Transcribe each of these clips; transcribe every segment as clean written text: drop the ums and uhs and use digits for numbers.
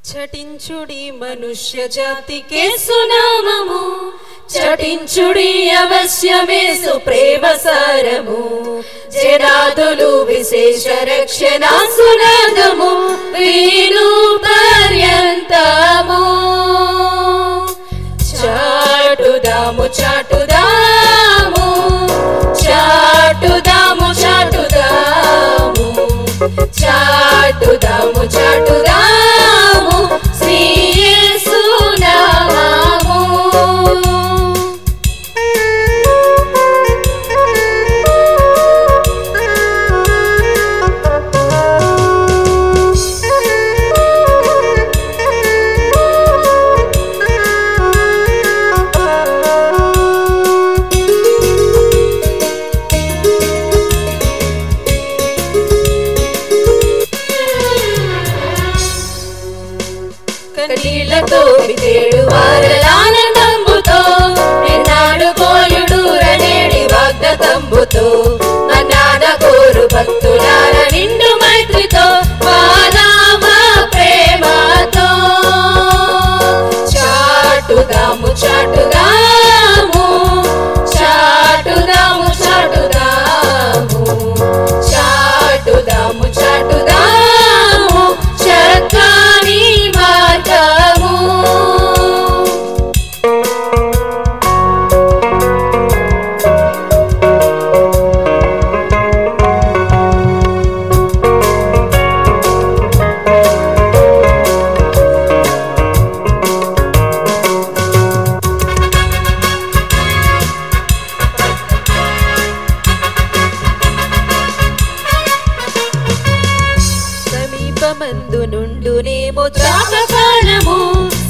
చటించుడి మనుష్య జాతికే సునామము, చటించుడి అవశ్యమేసు ప్రేమ సారము. జనాదులు విశేష రక్షణ సునాదము వీను పర్యంతము. చాటుదాము చాటుదాము చాటుదాము చాటుదాము చాటుదాము చాటుదాము శ్రీ యేసు నామము. కన్నీళ్లతో విదేడు వారలానందంబుతో నిన్నాడు కోయుడు రనేడి వాగ్దతంబుతో అనాథ కోరు భక్తులార నిండు మైత్రితో వానామ ప్రేమతో. చాటుదాము చాటుదాము చాటుదాము చాటుదాము చాటుదాము చాటుదాము చక్కని మార్గము. సమీపమందు నుండునేమో త్రాగకాలము,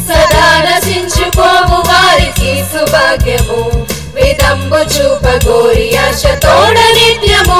సదా నశించుకోము వారికి సుభాగ్యము. వేదంబు చూప గోరి ఆశ తోడ నిత్యము